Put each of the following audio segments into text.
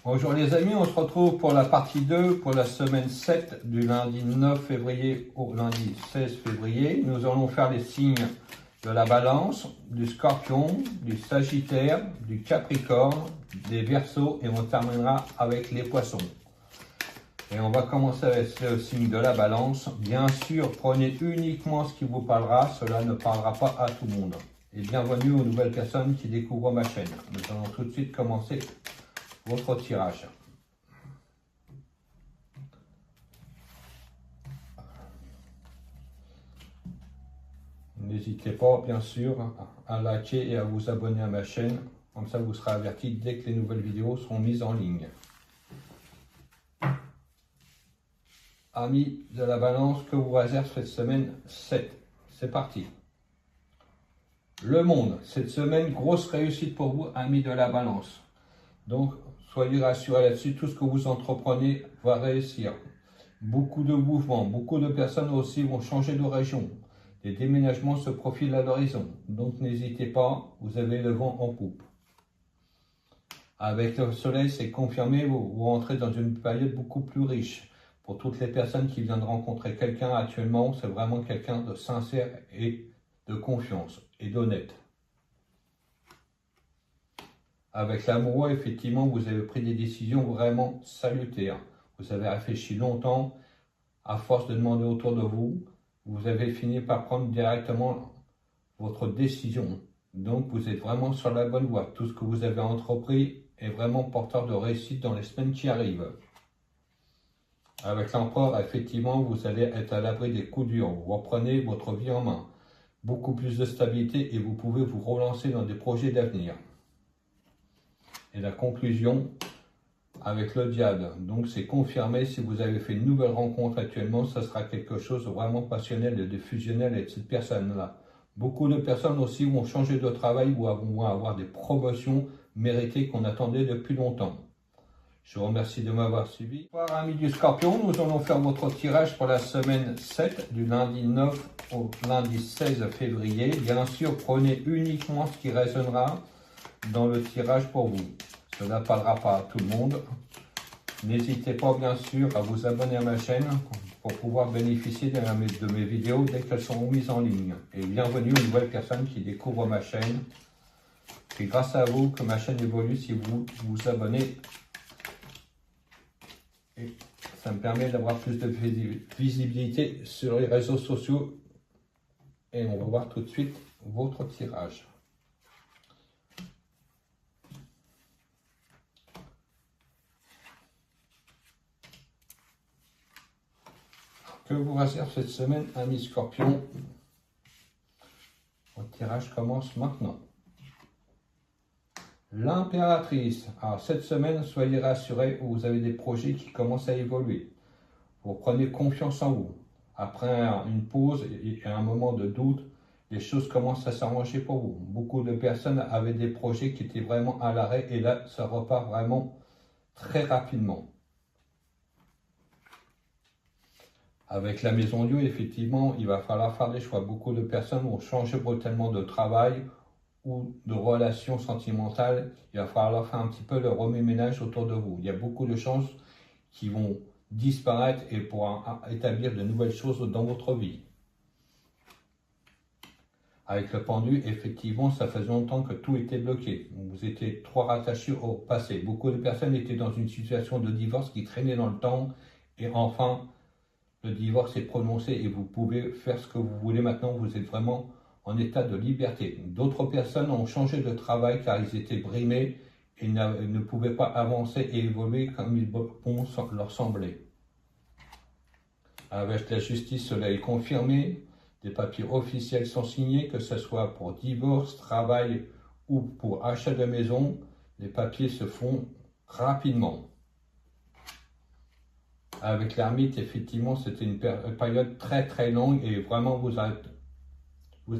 Bonjour les amis, on se retrouve pour la partie 2, pour la semaine 7 du lundi 9 février au lundi 16 février. Nous allons faire les signes de la Balance, du Scorpion, du Sagittaire, du Capricorne, des Verseaux et on terminera avec les Poissons. Et on va commencer avec le signe de la Balance. Bien sûr, prenez uniquement ce qui vous parlera, cela ne parlera pas à tout le monde. Et bienvenue aux nouvelles personnes qui découvrent ma chaîne. Nous allons tout de suite commencer votre tirage. N'hésitez pas, bien sûr, à liker et à vous abonner à ma chaîne. Comme ça, vous serez averti dès que les nouvelles vidéos seront mises en ligne. Amis de la Balance, que vous réserve cette semaine 7. C'est parti. Le monde, cette semaine, grosse réussite pour vous, amis de la Balance. Donc, soyez rassurés là-dessus, tout ce que vous entreprenez va réussir. Beaucoup de mouvements, beaucoup de personnes aussi vont changer de région. Des déménagements se profilent à l'horizon. Donc, n'hésitez pas, vous avez le vent en poupe. Avec le soleil, c'est confirmé, vous rentrez dans une période beaucoup plus riche. Pour toutes les personnes qui viennent de rencontrer quelqu'un actuellement, c'est vraiment quelqu'un de sincère et de confiance et d'honnête. Avec l'amoureux, effectivement, vous avez pris des décisions vraiment salutaires. Vous avez réfléchi longtemps, à force de demander autour de vous, vous avez fini par prendre directement votre décision. Donc, vous êtes vraiment sur la bonne voie. Tout ce que vous avez entrepris est vraiment porteur de réussite dans les semaines qui arrivent. Avec l'empereur, effectivement, vous allez être à l'abri des coups durs. Vous reprenez votre vie en main. Beaucoup plus de stabilité et vous pouvez vous relancer dans des projets d'avenir. Et la conclusion avec le diable. Donc c'est confirmé, si vous avez fait une nouvelle rencontre actuellement, ça sera quelque chose de vraiment passionnel et de fusionnel avec cette personne-là. Beaucoup de personnes aussi vont changer de travail ou vont avoir des promotions méritées qu'on attendait depuis longtemps. Je vous remercie de m'avoir suivi. Bonsoir amis du Scorpion, nous allons faire votre tirage pour la semaine 7 du lundi 9 au lundi 16 février. Bien sûr, prenez uniquement ce qui résonnera dans le tirage pour vous. Cela ne parlera pas à tout le monde. N'hésitez pas bien sûr à vous abonner à ma chaîne pour pouvoir bénéficier de mes vidéos dès qu'elles seront mises en ligne. Et bienvenue aux nouvelles personnes qui découvrent ma chaîne. C'est grâce à vous que ma chaîne évolue si vous vous abonnez. Et ça me permet d'avoir plus de visibilité sur les réseaux sociaux. Et on va voir tout de suite votre tirage. Que vous réserve cette semaine, amis Scorpion? Votre tirage commence maintenant. L'impératrice. Alors cette semaine, soyez rassurés, vous avez des projets qui commencent à évoluer. Vous prenez confiance en vous. Après une pause et un moment de doute, les choses commencent à s'arranger pour vous. Beaucoup de personnes avaient des projets qui étaient vraiment à l'arrêt et là, ça repart vraiment très rapidement. Avec la maison Dieu, effectivement, il va falloir faire des choix. Beaucoup de personnes vont changer brutalement de travail ou de relations sentimentales. Il va falloir faire un petit peu le remue-ménage autour de vous. Il y a beaucoup de choses qui vont disparaître et pour établir de nouvelles choses dans votre vie. Avec le pendu, effectivement, ça faisait longtemps que tout était bloqué. Vous étiez trop rattaché au passé. Beaucoup de personnes étaient dans une situation de divorce qui traînait dans le temps et enfin, le divorce est prononcé et vous pouvez faire ce que vous voulez maintenant. Vous êtes vraiment en état de liberté. D'autres personnes ont changé de travail car ils étaient brimés et ne pouvaient pas avancer et évoluer comme il leur semblait. Avec la justice, cela est confirmé. Des papiers officiels sont signés, que ce soit pour divorce, travail ou pour achat de maison. Les papiers se font rapidement. Avec l'ermite, effectivement, c'était une période très très longue et vraiment vous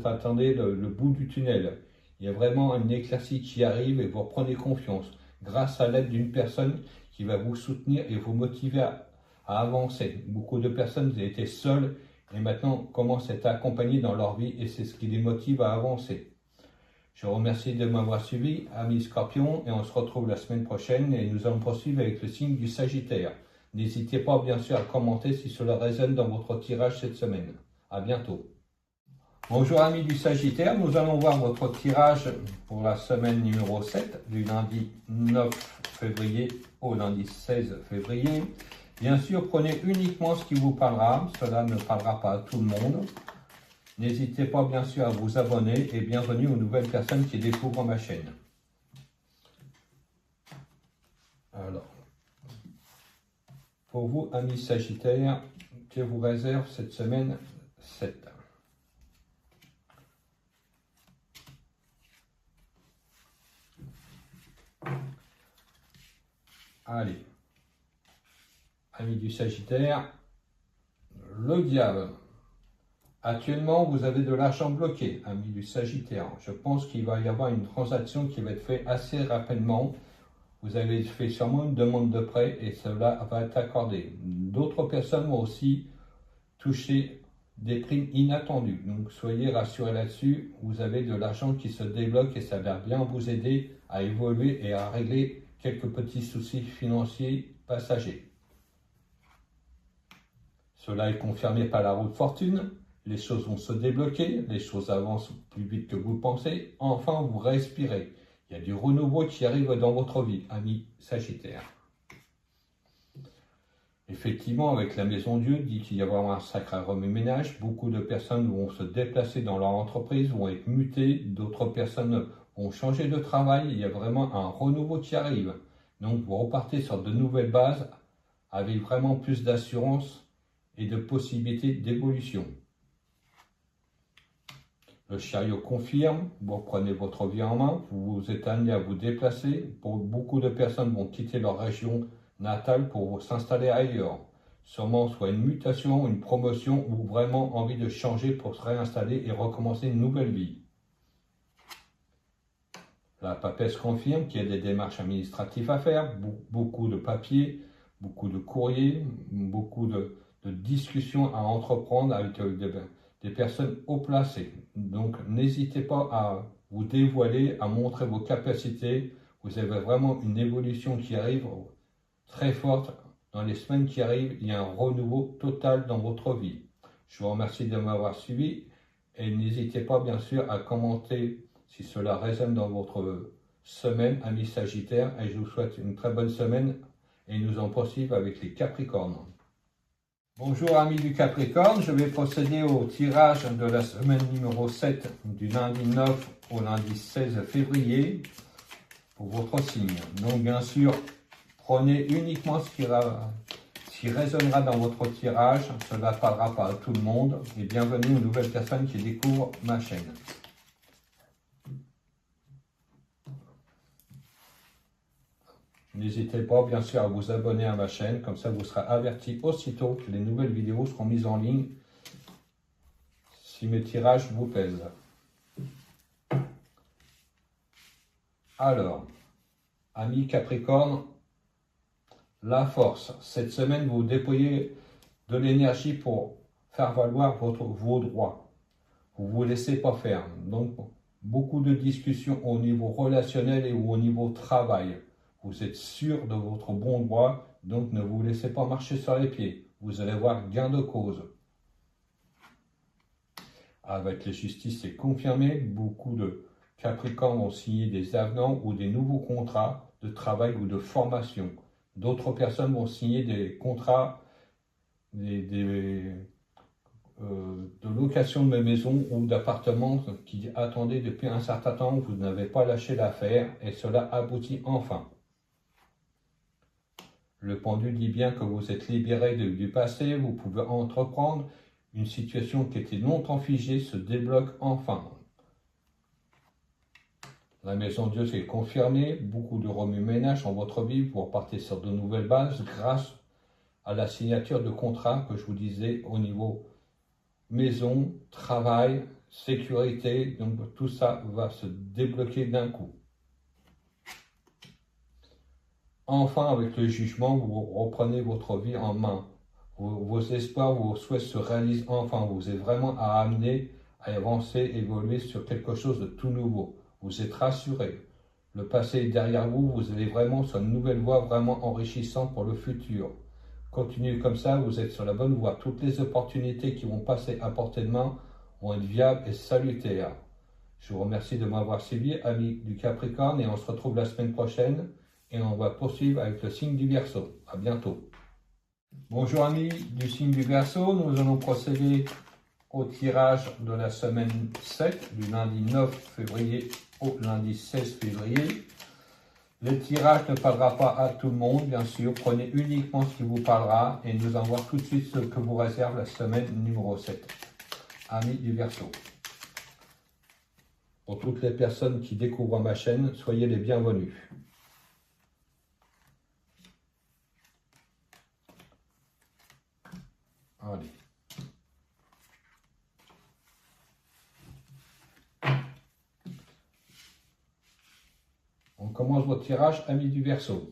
attendez le bout du tunnel. Il y a vraiment une éclaircie qui arrive et vous reprenez confiance grâce à l'aide d'une personne qui va vous soutenir et vous motiver à avancer. Beaucoup de personnes étaient seules et maintenant commencent à être accompagnées dans leur vie et c'est ce qui les motive à avancer. Je vous remercie de m'avoir suivi, amis Scorpion, et on se retrouve la semaine prochaine et nous allons poursuivre avec le signe du Sagittaire. N'hésitez pas bien sûr à commenter si cela résonne dans votre tirage cette semaine. À bientôt. Bonjour amis du Sagittaire, nous allons voir votre tirage pour la semaine numéro 7, du lundi 9 février au lundi 16 février. Bien sûr, prenez uniquement ce qui vous parlera, cela ne parlera pas à tout le monde. N'hésitez pas bien sûr à vous abonner et bienvenue aux nouvelles personnes qui découvrent ma chaîne. Alors, pour vous amis Sagittaires, je vous réserve cette semaine 7. Allez, amis du Sagittaire, le diable. Actuellement, vous avez de l'argent bloqué, amis du Sagittaire. Je pense qu'il va y avoir une transaction qui va être faite assez rapidement. Vous avez fait sûrement une demande de prêt et cela va être accordé. D'autres personnes vont aussi toucher des primes inattendues. Donc, soyez rassurés là-dessus. Vous avez de l'argent qui se débloque et ça va bien vous aider à évoluer et à régler quelques petits soucis financiers passagers. Cela est confirmé par la roue de fortune. Les choses vont se débloquer, les choses avancent plus vite que vous pensez. Enfin, vous respirez. Il y a du renouveau qui arrive dans votre vie, amis Sagittaire. Effectivement, avec la Maison Dieu, dit qu'il y a vraiment un sacré remue-ménage. Beaucoup de personnes vont se déplacer dans leur entreprise, vont être mutées. D'autres personnes vont changer de travail. Il y a vraiment un renouveau qui arrive. Donc, vous repartez sur de nouvelles bases avec vraiment plus d'assurance et de possibilités d'évolution. Le chariot confirme, vous prenez votre vie en main, vous vous êtes amené à vous déplacer. Beaucoup de personnes vont quitter leur région natale pour s'installer ailleurs. Sûrement soit une mutation, une promotion ou vraiment envie de changer pour se réinstaller et recommencer une nouvelle vie. La papesse confirme qu'il y a des démarches administratives à faire, beaucoup de papiers, beaucoup de courriers, beaucoup de discussions à entreprendre avec des personnes haut placées. Donc, n'hésitez pas à vous dévoiler, à montrer vos capacités. Vous avez vraiment une évolution qui arrive très forte. Dans les semaines qui arrivent, il y a un renouveau total dans votre vie. Je vous remercie de m'avoir suivi et n'hésitez pas, bien sûr, à commenter si cela résonne dans votre semaine, amis Sagittaires. Et je vous souhaite une très bonne semaine et nous en poursuivons avec les Capricornes. Bonjour amis du Capricorne, je vais procéder au tirage de la semaine numéro 7 du lundi 9 au lundi 16 février pour votre signe. Donc bien sûr, prenez uniquement ce qui résonnera dans votre tirage, cela ne parlera pas à tout le monde et bienvenue aux nouvelles personnes qui découvrent ma chaîne. N'hésitez pas bien sûr à vous abonner à ma chaîne, comme ça vous serez averti aussitôt que les nouvelles vidéos seront mises en ligne si mes tirages vous plaisent. Alors, amis Capricorne, la force. Cette semaine, vous déployez de l'énergie pour faire valoir vos droits. Vous ne vous laissez pas faire. Donc, beaucoup de discussions au niveau relationnel et au niveau travail. Vous êtes sûr de votre bon droit, donc ne vous laissez pas marcher sur les pieds. Vous allez voir gain de cause. Avec la justice, c'est confirmé. Beaucoup de Capricornes ont signé des avenants ou des nouveaux contrats de travail ou de formation. D'autres personnes vont signer des contrats de location de maison ou d'appartements qui attendaient depuis un certain temps. Vous n'avez pas lâché l'affaire et cela aboutit enfin. Le pendule dit bien que vous êtes libéré du passé, vous pouvez entreprendre. Une situation qui était longtemps figée se débloque enfin. La Maison Dieu s'est confirmée, beaucoup de remue-ménage dans votre vie, vous repartez sur de nouvelles bases grâce à la signature de contrats que je vous disais au niveau maison, travail, sécurité. Donc tout ça va se débloquer d'un coup. Enfin, avec le jugement, vous reprenez votre vie en main. Vos espoirs, vos souhaits se réalisent enfin. Vous êtes vraiment à amener, à avancer, évoluer sur quelque chose de tout nouveau. Vous êtes rassuré. Le passé est derrière vous, vous allez vraiment sur une nouvelle voie vraiment enrichissante pour le futur. Continuez comme ça, vous êtes sur la bonne voie. Toutes les opportunités qui vont passer à portée de main vont être viables et salutaires. Je vous remercie de m'avoir suivi, amis du Capricorne, et on se retrouve la semaine prochaine et on va poursuivre avec le signe du Verseau. À bientôt. Bonjour amis du signe du Verseau, nous allons procéder au tirage de la semaine 7, du lundi 9 février au lundi 16 février. Le tirage ne parlera pas à tout le monde, bien sûr. Prenez uniquement ce qui vous parlera et nous allons voir tout de suite ce que vous réserve la semaine numéro 7. Amis du Verseau. Pour toutes les personnes qui découvrent ma chaîne, soyez les bienvenus. Allez. On commence votre tirage, amis du Verseau.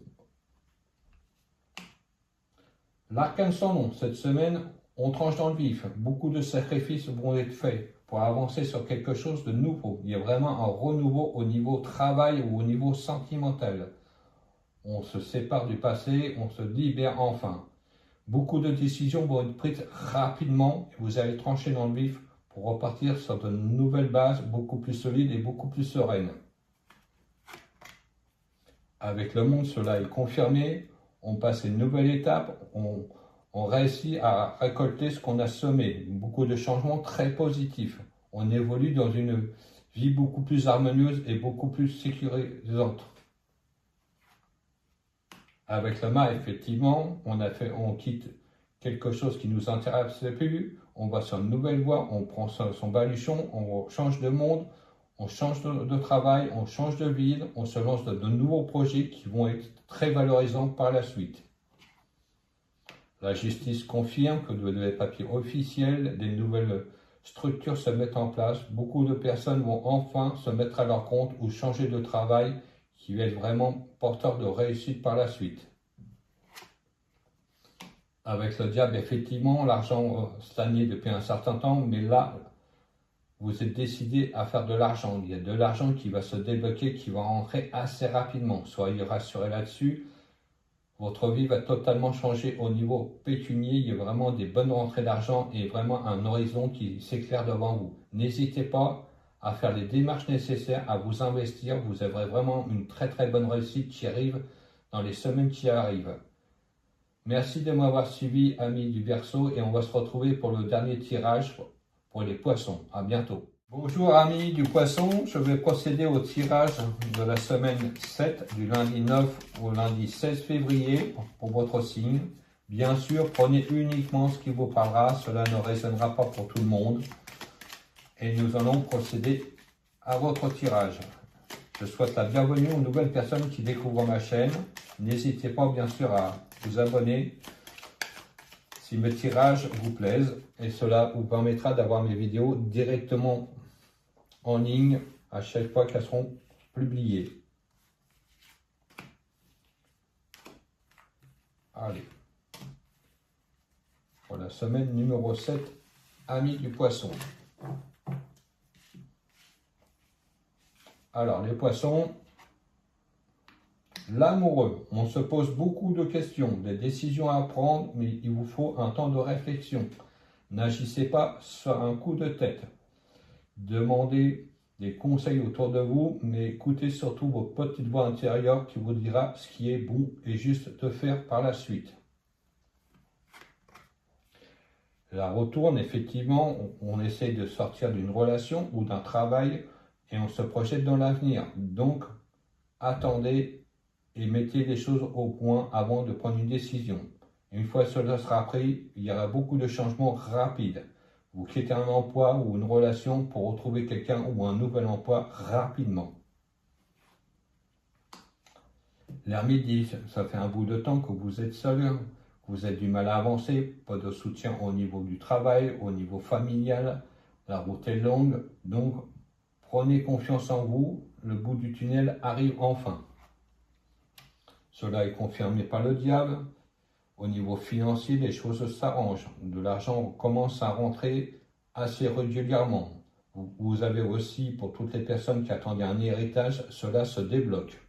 L'arcane sans nom, cette semaine, on tranche dans le vif. Beaucoup de sacrifices vont être faits pour avancer sur quelque chose de nouveau. Il y a vraiment un renouveau au niveau travail ou au niveau sentimental. On se sépare du passé, on se libère enfin. Beaucoup de décisions vont être prises rapidement et vous allez trancher dans le vif pour repartir sur de nouvelles bases beaucoup plus solides et beaucoup plus sereines. Avec le monde, cela est confirmé. On passe à une nouvelle étape. On réussit à récolter ce qu'on a semé. Beaucoup de changements très positifs. On évolue dans une vie beaucoup plus harmonieuse et beaucoup plus sécurisante. Avec le mât, effectivement, on quitte quelque chose qui ne nous intéressait plus. On va sur une nouvelle voie. On prend son baluchon. On change de monde. On change de travail, on change de ville, on se lance dans de nouveaux projets qui vont être très valorisants par la suite. La justice confirme que des papiers officiels, des nouvelles structures se mettent en place. Beaucoup de personnes vont enfin se mettre à leur compte ou changer de travail qui va être vraiment porteur de réussite par la suite. Avec le diable, effectivement, l'argent stagnait depuis un certain temps, mais là, vous êtes décidé à faire de l'argent. Il y a de l'argent qui va se débloquer, qui va rentrer assez rapidement. Soyez rassurés là-dessus. Votre vie va totalement changer au niveau pécunier. Il y a vraiment des bonnes rentrées d'argent et vraiment un horizon qui s'éclaire devant vous. N'hésitez pas à faire les démarches nécessaires, à vous investir. Vous aurez vraiment une très très bonne réussite qui arrive dans les semaines qui arrivent. Merci de m'avoir suivi, amis du Verseau, et on va se retrouver pour le dernier tirage pour les poissons. À bientôt. Bonjour amis du Poisson, je vais procéder au tirage de la semaine 7 du lundi 9 au lundi 16 février pour votre signe. Bien sûr, prenez uniquement ce qui vous parlera, cela ne résonnera pas pour tout le monde. Et nous allons procéder à votre tirage. Je souhaite la bienvenue aux nouvelles personnes qui découvrent ma chaîne. N'hésitez pas bien sûr à vous abonner si mes tirages vous plaisent, et cela vous permettra d'avoir mes vidéos directement en ligne à chaque fois qu'elles seront publiées. Allez, pour la semaine numéro 7, amis du Poisson. Alors, les Poissons, l'amoureux, on se pose beaucoup de questions, des décisions à prendre, mais il vous faut un temps de réflexion. N'agissez pas sur un coup de tête. Demandez des conseils autour de vous, mais écoutez surtout votre petite voix intérieure qui vous dira ce qui est bon et juste de faire par la suite. La retourne, effectivement, on essaye de sortir d'une relation ou d'un travail et on se projette dans l'avenir. Donc, attendez et mettez les choses au point avant de prendre une décision. Une fois que cela sera pris, il y aura beaucoup de changements rapides. Vous quittez un emploi ou une relation pour retrouver quelqu'un ou un nouvel emploi rapidement. L'ermite dit, ça fait un bout de temps que vous êtes seul, que vous avez du mal à avancer, pas de soutien au niveau du travail, au niveau familial, la route est longue, donc prenez confiance en vous, le bout du tunnel arrive enfin. Cela est confirmé par le diable. Au niveau financier, les choses s'arrangent. De l'argent commence à rentrer assez régulièrement. Vous avez aussi, pour toutes les personnes qui attendaient un héritage, cela se débloque.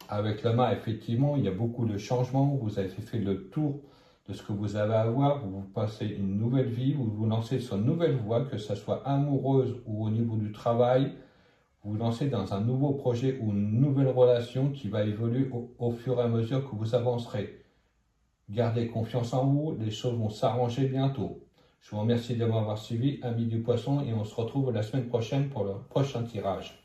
Avec le mât, effectivement, il y a beaucoup de changements. Vous avez fait le tour de ce que vous avez à voir. Vous passez une nouvelle vie, vous vous lancez sur une nouvelle voie, que ce soit amoureuse ou au niveau du travail. Vous vous lancez dans un nouveau projet ou une nouvelle relation qui va évoluer au fur et à mesure que vous avancerez. Gardez confiance en vous, les choses vont s'arranger bientôt. Je vous remercie de m'avoir suivi, amis du poisson, et on se retrouve la semaine prochaine pour le prochain tirage.